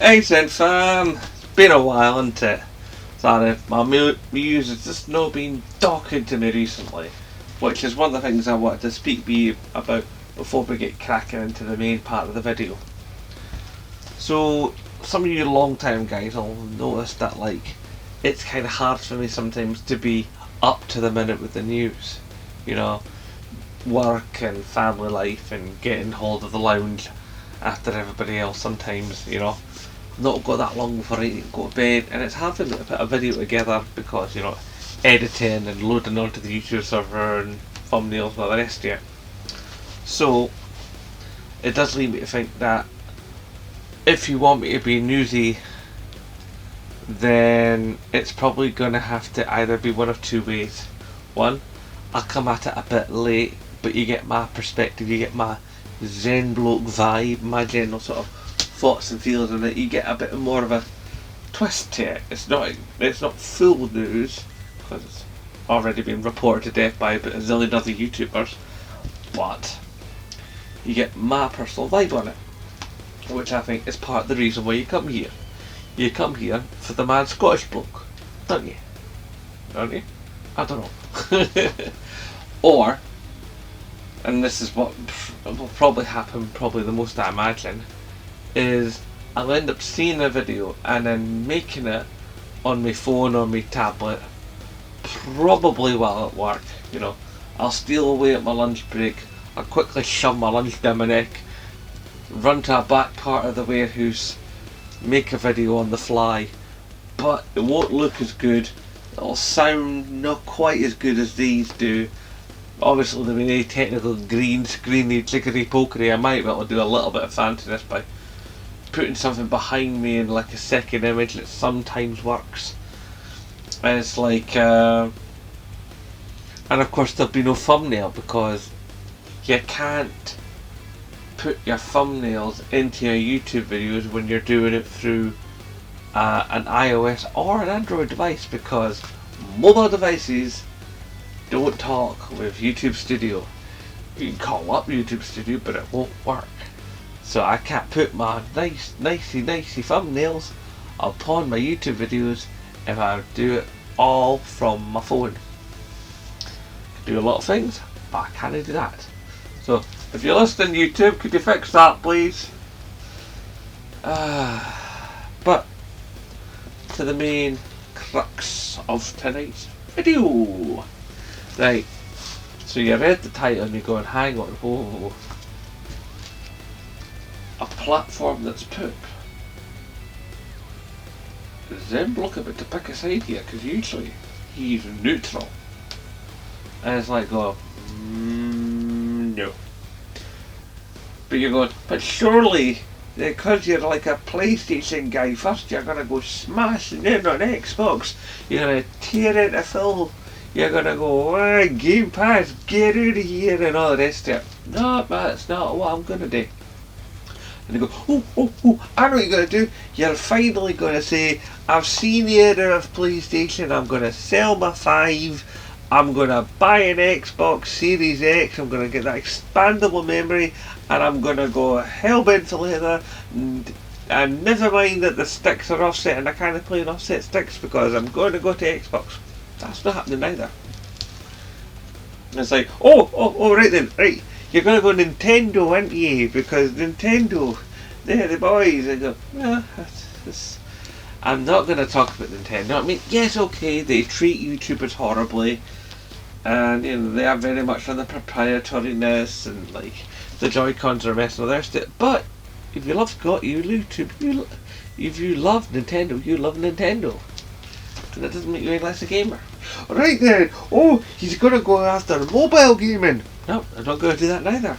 Hey, Zen fam. It's been a while, isn't it? Sorry, my muse has just not been talking to me recently, which is one of the things I wanted to speak to you about before we get cracking into the main part of the video. So, some of you long time guys will notice that it's kind of hard for me sometimes to be up to the minute with the news. You know, work and family life and getting hold of the lounge after everybody else sometimes, not got that long before I go to bed, and it's hard for me to put a video together because, editing and loading onto the YouTube server and thumbnails and all the rest of it. So, it does lead me to think that if you want me to be newsy, then it's probably going to have to either be one of two ways. One, I'll come at it a bit late, but you get my perspective, you get my Zen bloke vibe, my general sort of thoughts and feelings on it. You get a bit more of a twist to it. It's not full news because it's already been reported to death by a zillion other YouTubers, but you get my personal vibe on it, which I think is part of the reason why you come here. You come here for the mad Scottish bloke, don't you? Don't you? I don't know. Or, and this is what will probably happen, probably the most I imagine, is I'll end up seeing a video and then making it on my phone or my tablet, probably while at work. I'll steal away at my lunch break, I'll quickly shove my lunch down my neck, run to a back part of the warehouse, make a video on the fly, but it won't look as good, it'll sound not quite as good as these do. Obviously there will be any technical green screeny jiggery pokery. I might be able to do a little bit of fanciness by putting something behind me in like a second image that sometimes works. And it's and of course there'll be no thumbnail because you can't put your thumbnails into your YouTube videos when you're doing it through an iOS or an Android device, because mobile devices don't talk with YouTube Studio. You can call up YouTube Studio, but it won't work. So I can't put my nicey thumbnails upon my YouTube videos if I do it all from my phone. I can do a lot of things, but I can't do that. So if you're listening YouTube, could you fix that please? But to the main crux of tonight's video. Right, so you read the title and you're going, hang on, whoa. A platform that's poop. Zen bloke about to pick a side here, because usually he's neutral. And it's like, no. But you're going, but surely, because you're like a PlayStation guy, first you're going to go smashing in on Xbox, you're going to tear it to full, you're going to go, Game Pass, get out of here, and all the rest of it. No, that's not what I'm going to do. And they go, I know what you're going to do. You're finally going to say, I've seen the error of PlayStation, I'm going to sell my 5, I'm going to buy an Xbox Series X, I'm going to get that expandable memory, and I'm going to go hellbent for leather, and never mind that the sticks are offset and I can't play on offset sticks because I'm going to go to Xbox. That's not happening either. And it's like, right then, right. You're going to go Nintendo, aren't you? Because Nintendo, they're the boys. I go, I'm not going to talk about Nintendo. I mean, yes, okay, they treat YouTubers horribly. And, they are very much on the proprietoriness and, the Joy-Cons are messing with their stuff. But, if you love YouTube, if you love Nintendo, you love Nintendo. And that doesn't make you any less a gamer. Right then, he's going to go after mobile gaming. No, I'm not going to do that neither.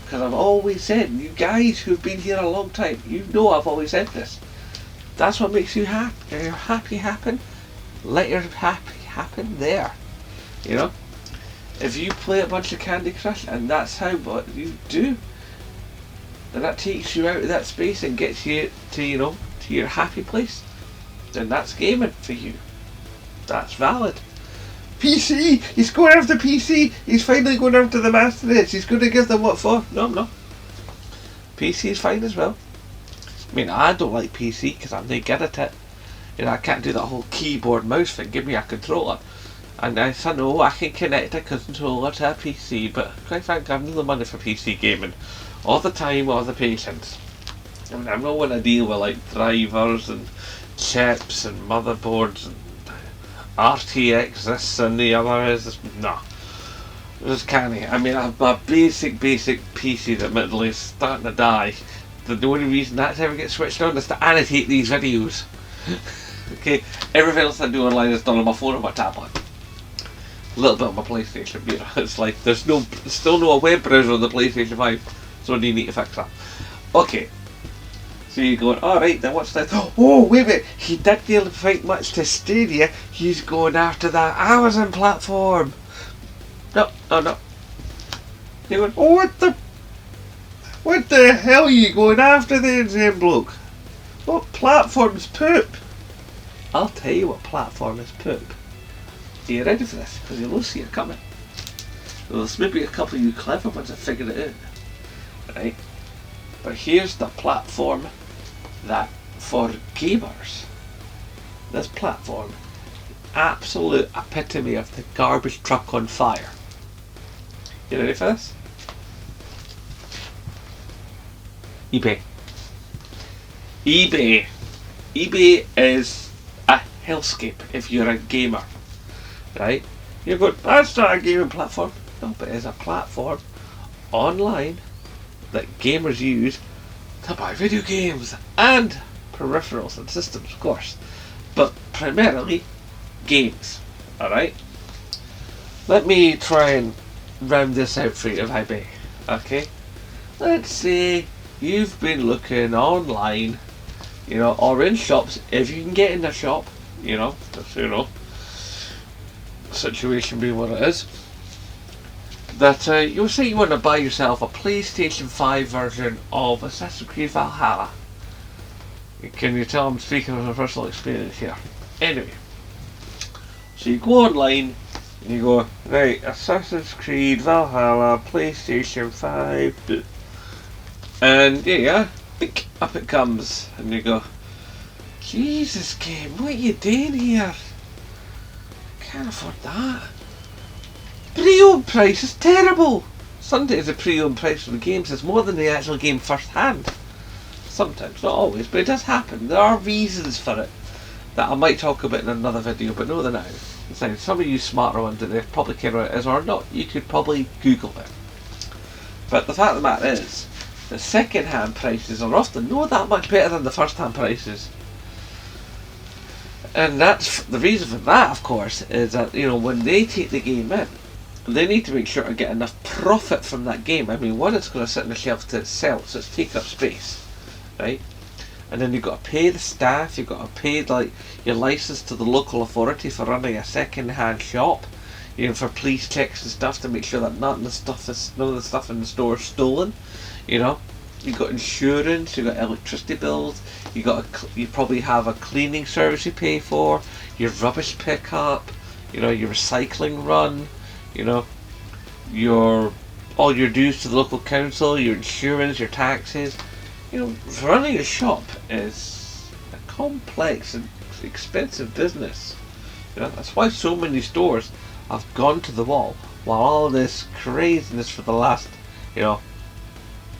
Because I've always said, you guys who've been here a long time, I've always said this. That's what makes you happy. If you're happy happen, let your happy happen there. If you play a bunch of Candy Crush and that's what you do, then that takes you out of that space and gets you to, to your happy place, then that's gaming for you. That's valid. PC! He's going after PC! He's finally going after the Master Race. He's going to give them what for? No, I'm not. PC is fine as well. mean, I don't like PC because I'm not good at it. You know, I can't do that whole keyboard mouse thing. Give me a controller. And I know I can connect a controller to a PC, but quite frankly, I've no the money for PC gaming. All the time, all the patience. I mean, I'm not want to deal with like drivers and chips and motherboards and RTX this and the other is this. No. Just can't. I mean, I have a basic PC that admittedly is starting to die. The only reason that's ever gets switched on is to annotate these videos. Okay, everything else I do online is done on my phone or my tablet. A little bit on my PlayStation, but you know, it's like there's still no web browser on the PlayStation 5, so you need to fix that. Okay, so you're going, alright, then what's that? Oh, wait, he didn't really think much to Stadia, he's going after that Amazon platform. No. You're going, oh, what the hell are you going after then, Zen bloke? What platform's poop? I'll tell you what platform is poop. Are you ready for this? Because you'll see it coming. Well, there's maybe a couple of you clever ones that figured it out. Right? But here's the platform that, for gamers, this platform, absolute epitome of the garbage truck on fire. You ready for this? eBay. eBay is a hellscape if you're a gamer, right? You're going, that's not a gaming platform. No, but it's a platform online that gamers use to buy video games and peripherals and systems, of course, but primarily games. Alright? Let me try and round this out for you if I may. Okay? Let's say you've been looking online, you know, or in shops, if you can get in the shop, you know, just, you know, situation being what it is, that you'll say you want to buy yourself a PlayStation 5 version of Assassin's Creed Valhalla. Can you tell I'm speaking of a personal experience here? Anyway, so you go online and you go, right, Assassin's Creed Valhalla, PlayStation 5, and yeah, up it comes, and you go, Jesus game, what are you doing here? Can't afford that. Pre-owned price is terrible. Sometimes the pre-owned price for the games is more than the actual game first hand. Sometimes, not always, but it does happen. There are reasons for it that I might talk about in another video, but no, they're now. Some of you smarter ones that they probably care what it is or not, you could probably Google it. But the fact of the matter is, the second-hand prices are often not that much better than the first-hand prices. And that's the reason for that, of course, is that, you know, when they take the game in, they need to make sure to get enough profit from that game. I mean, one, it's going to sit on the shelf to sell, so it's taking up space, right? And then you've got to pay the staff, you've got to pay like your license to the local authority for running a second-hand shop, you know, for police checks and stuff to make sure that none of the stuff in the store is stolen. You know, you've got insurance, you've got electricity bills, you probably have a cleaning service you pay for, your rubbish pickup, you know, your recycling run, you know, all your dues to the local council, your insurance, your taxes. You know, running a shop is a complex and expensive business. You know, that's why so many stores have gone to the wall while all this craziness for the last, you know,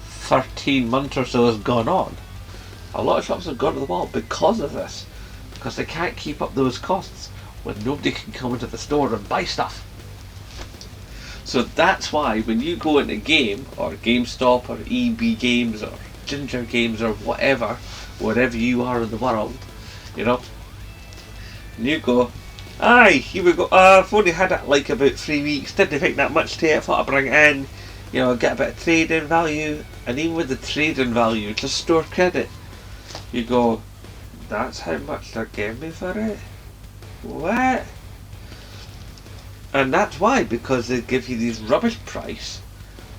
13 months or so has gone on. A lot of shops have gone to the wall because of this, because they can't keep up those costs when nobody can come into the store and buy stuff. So that's why when you go into Game or GameStop or EB Games or Ginger Games or wherever you are in the world, you know, and you go, aye, here we go, I've only had it like about 3 weeks, didn't think that much to it, thought I'd bring it in, you know, get a bit of trade-in value, and even with the trade-in value, just store credit, you go, that's how much they're giving me for it? What? And that's why, because they give you these rubbish price,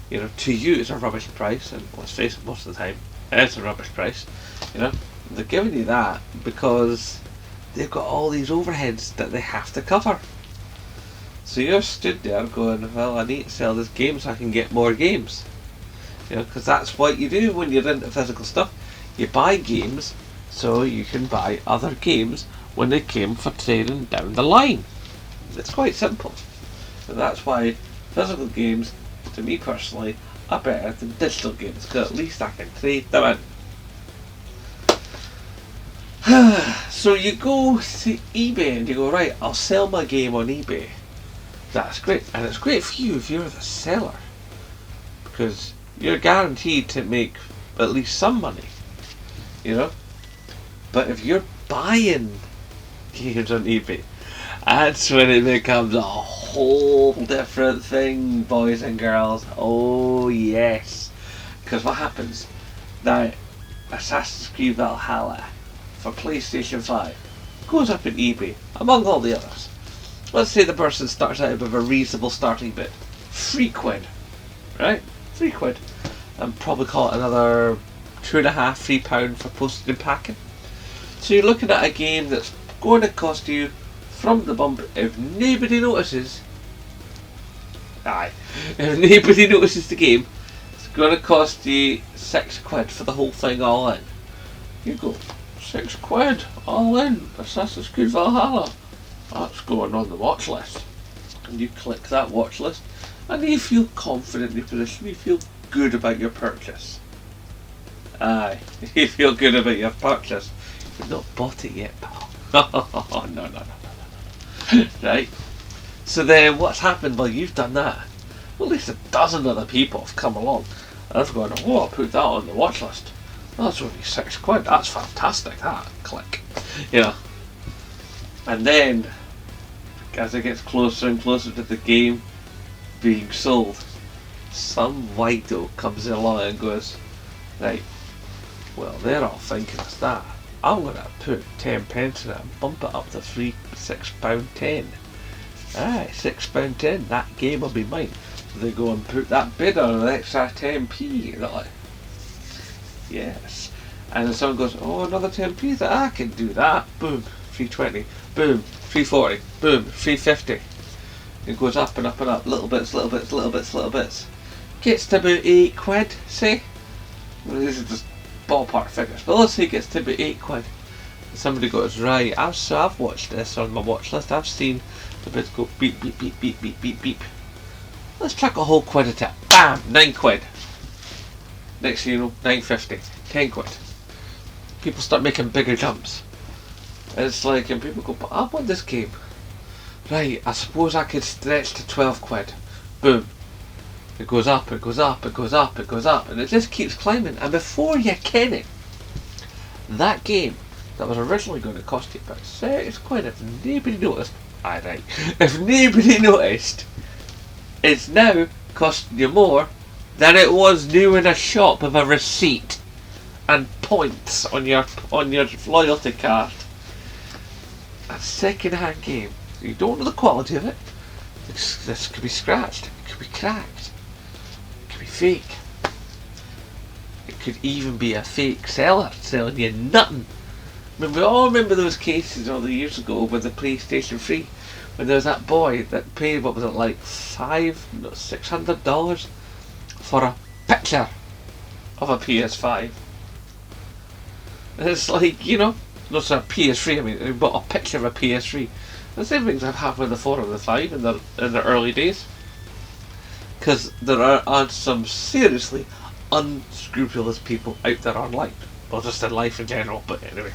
you know, to you it's a rubbish price, and let's face it, most of the time it's a rubbish price, you know, they're giving you that because they've got all these overheads that they have to cover. So you're stood there going, well, I need to sell this game so I can get more games. You know, because that's what you do when you're into physical stuff. You buy games so you can buy other games when they came for trading down the line. It's quite simple. And that's why physical games, to me personally, are better than digital games, because at least I can trade them in. So you go to eBay and you go, right, I'll sell my game on eBay. That's great. And it's great for you if you're the seller, because you're guaranteed to make at least some money, you know. But if you're buying games on eBay, that's when it becomes a whole different thing, boys and girls. Oh yes. Because what happens now, Assassin's Creed Valhalla for PlayStation 5 goes up in eBay among all the others. Let's say the person starts out with a reasonable starting bid, £3, right? £3, and probably call it another £2.5, £3 for postage and packing. So you're looking at a game that's going to cost you, from the bump, if nobody notices, if nobody notices the game, it's going to cost you £6 for the whole thing all in. You go, £6 all in, Assassin's Creed Valhalla. That's going on the watch list. And you click that watch list, and you feel confident in your position, you feel good about your purchase. You feel good about your purchase. You've not bought it yet, pal. No. Right? So then what's happened? Well, you've done that. Well, at least a dozen other people have come along and I've gone, oh, I'll put that on the watch list. That's only £6. That's fantastic, that. Click. You know. And then, as it gets closer and closer to the game being sold, some whiteo comes along and goes, right, well, they're all thinking it's that. I'm going to put 10 pence in it and bump it up to £6.10. Aye, £6.10, that game will be mine. So they go and put that bid on an extra 10p. They're like, yes. And then someone goes, oh, another 10p, I can do that. Boom, 320. Boom, 340. Boom, 350. It goes up and up and up, little bits, little bits, little bits, little bits. Gets to about £8, say. Well, this is just ballpark figures, but let's say it gets to about £8. Somebody goes, right, I've watched this on my watch list, I've seen the bids go beep, beep, beep, beep, beep, beep, beep. Let's chuck a whole quid at it. Bam, £9. Next thing you know, £9.50, £10. People start making bigger jumps. And it's like, and people go, but I want this game. Right, I suppose I could stretch to £12. Boom. It goes up, it goes up, it goes up, it goes up, and it just keeps climbing. And before you ken it, that game that was originally going to cost you about £30, if nobody noticed, right, if nobody noticed, it's now costing you more than it was new in a shop with a receipt and points on your loyalty card. A second-hand game. You don't know the quality of it. This could be scratched, it could be cracked, it could be fake. It could even be a fake seller selling you nothing. I mean, we all remember those cases all the years ago with the PlayStation 3, when there was that boy that paid, what was it, like $600 for a picture of a PS5. And it's like, you know, not a PS3, I mean, he bought a picture of a PS3. The same things have happened with the 4 and the 5 in the early days. Because there are some seriously unscrupulous people out there online. Well, just in life in general, but anyway.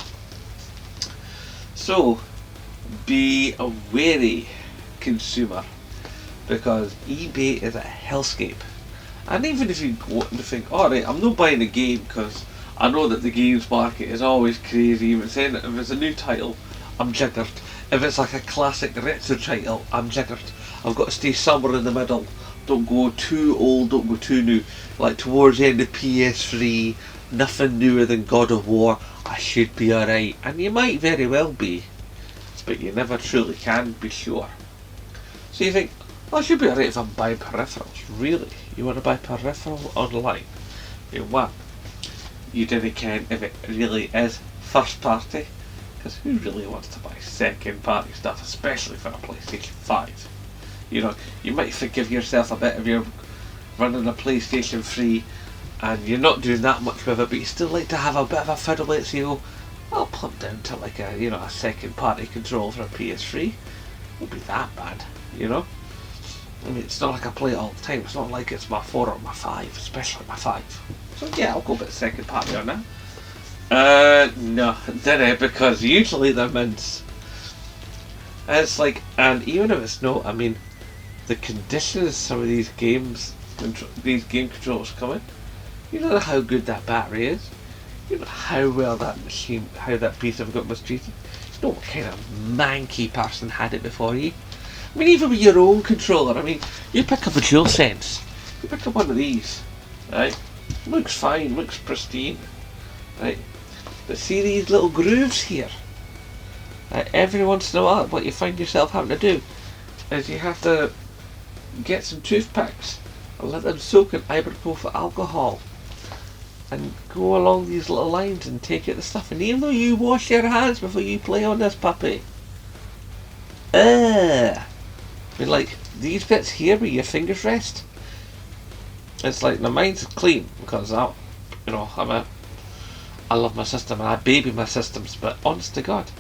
So, be a wary consumer, because eBay is a hellscape. And even if you go and think, alright, I'm not buying a game because I know that the games market is always crazy. If it's a new title, I'm jiggered. If it's like a classic retro title, I'm jiggered. I've got to stay somewhere in the middle. Don't go too old, don't go too new. Like towards the end of PS3, nothing newer than God of War, I should be alright. And you might very well be, but you never truly can be sure. So you think, well, I should be alright if I'm buying peripherals. Really? You want to buy peripheral online? One, you didn't care if it really is first party, because who really wants to buy second party stuff, especially for a PlayStation 5? You know, you might forgive yourself a bit if you're running a PlayStation 3 and you're not doing that much with it, but you still like to have a bit of a fiddle with it, so you go, I'll plug down to like a, you know, a second party controller for a PS3. It won't be that bad, you know. I mean, it's not like I play it all the time. It's not like it's my 4 or my 5, especially my 5. So yeah, I'll go a bit second party on that. No, didn't, because usually they're mints. It's like, and even if it's not, I mean, the conditions some of these games, these game controllers come in, you know how good that battery is. You know how well that machine, how that piece of equipment was treated. You know what kind of manky person had it before you. I mean, even with your own controller, I mean, you pick up a DualSense, you pick up one of these, right? Looks fine, looks pristine, right? But see these little grooves here? Every once in a while, what you find yourself having to do is you have to get some toothpicks and let them soak in ibuprofen alcohol and go along these little lines and take out the stuff. And even though you wash your hands before you play on this puppy, I mean, like these bits here where your fingers rest, it's like, now mine's clean because I love my system and I baby my systems, but honest to God,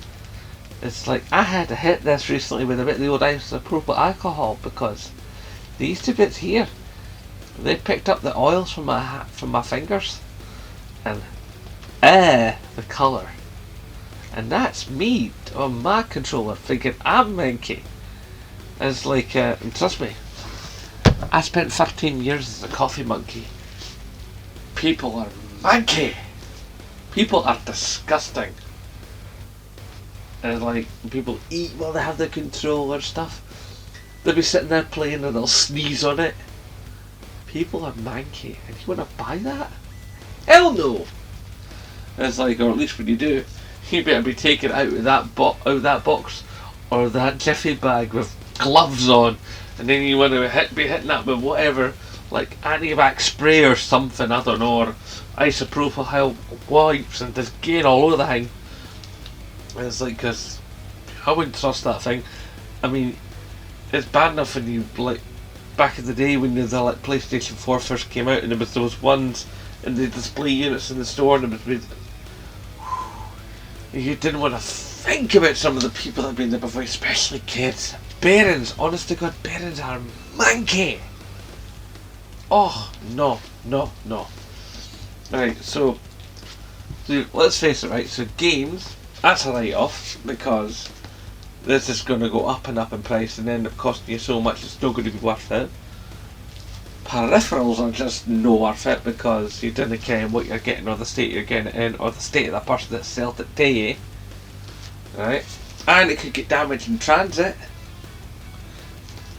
it's like I had to hit this recently with a bit of the old isopropyl alcohol because these two bits here, they picked up the oils from my fingers and the colour, and that's me on my controller thinking I'm manky. It's like, and trust me, I spent 13 years as a coffee monkey. People are manky. People are disgusting. And like, people eat while they have the controller stuff. They'll be sitting there playing and they'll sneeze on it. People are manky, and you want to buy that? Hell no! And it's like, or at least when you do, you better be taken out of that box or that jiffy bag with gloves on, and then you want to be hitting that with whatever, like antibac spray or something, I don't know, or isopropyl wipes, and just getting all over the thing. And it's like, cause I wouldn't trust that thing. I mean, it's bad enough when you, like, back in the day when the like PlayStation 4 first came out and there was those ones in the display units in the store, and it was, you didn't want to think about some of the people that have been there before, especially kids. Parents, honest to God, parents are manky. Oh, no. Right, so let's face it, right, so games, that's a write-off, because this is going to go up and up in price and end up costing you so much it's not going to be worth it. Peripherals are just no worth it because you didn't care what you're getting or the state you're getting it in or the state of the person that sold it to you. Right? And it could get damaged in transit.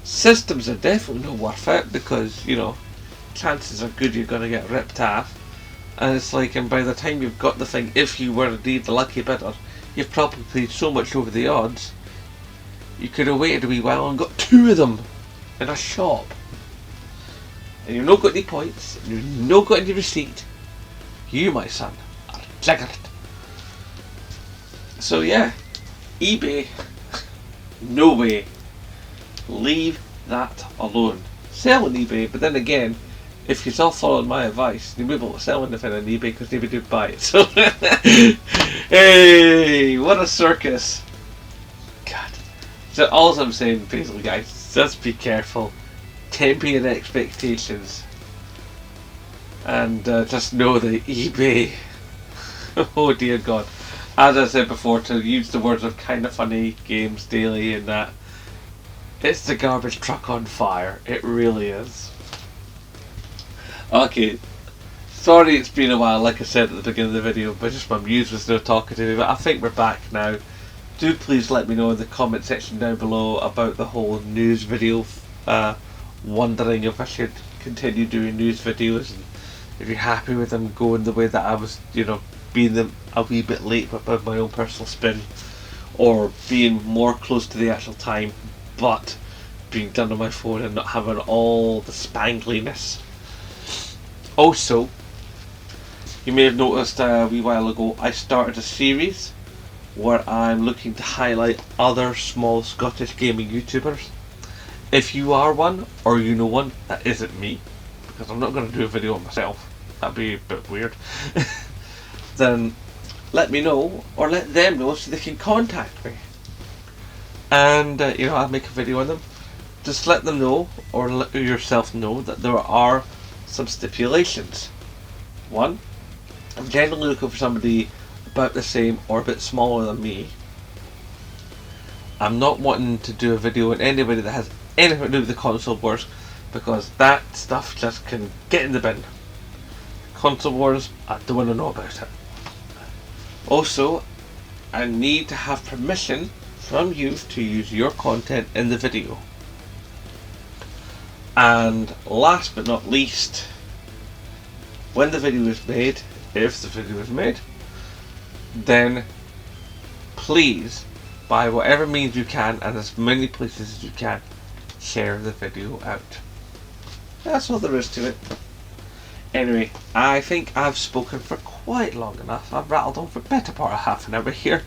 Systems are definitely not worth it because, you know, chances are good you're going to get ripped off. And it's like, and by the time you've got the thing, if you were indeed the lucky bidder, you've probably paid so much over the odds, you could have waited a wee while and got 2 of them in a shop. And you've not got any points, and you've not got any receipt. You, my son, are jiggered. So yeah, eBay, no way. Leave that alone. Sell on eBay, but then again, if you're all following my advice, you will sell anything on eBay because they would buy it. So, hey, what a circus! God. So all I'm saying, basically, guys, just be careful, temper your expectations, and just know that eBay. Oh dear God! As I said before, to use the words of Kinda Funny Games Daily and that, it's the garbage truck on fire. It really is. Okay, sorry it's been a while, like I said at the beginning of the video, but just my muse was no talking to me, but I think we're back now. Do please let me know in the comment section down below about the whole news video, wondering if I should continue doing news videos, and if you're happy with them going the way that I was, you know, being a wee bit late with my own personal spin, or being more close to the actual time, but being done on my phone and not having all the spangliness. Also, you may have noticed a wee while ago I started a series where I'm looking to highlight other small Scottish gaming YouTubers. If you are one, or you know one, that isn't me, because I'm not going to do a video on myself. that'd be a bit weird. Then let me know, or let them know so they can contact me. And, I'll make a video on them. Just let them know, or let yourself know, that there are some stipulations. One, I'm generally looking for somebody about the same or a bit smaller than me. I'm not wanting to do a video on anybody that has anything to do with the console wars, because that stuff just can get in the bin. Console wars, I don't want to know about it. Also, I need to have permission from you to use your content in the video. And last but not least, when the video is made, if the video is made, then please, by whatever means you can, and as many places as you can, share the video out. That's all there is to it. Anyway, I think I've spoken for quite long enough. I've rattled on for the better part of half an hour here.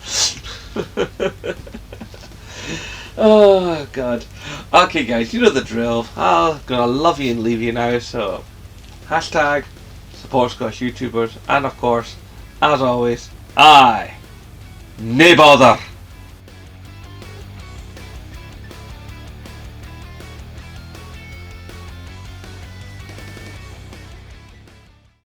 Oh god. Okay guys, you know the drill. I'm gonna love you and leave you now, so hashtag support Scottish YouTubers, and of course, as always, aye, nae bother.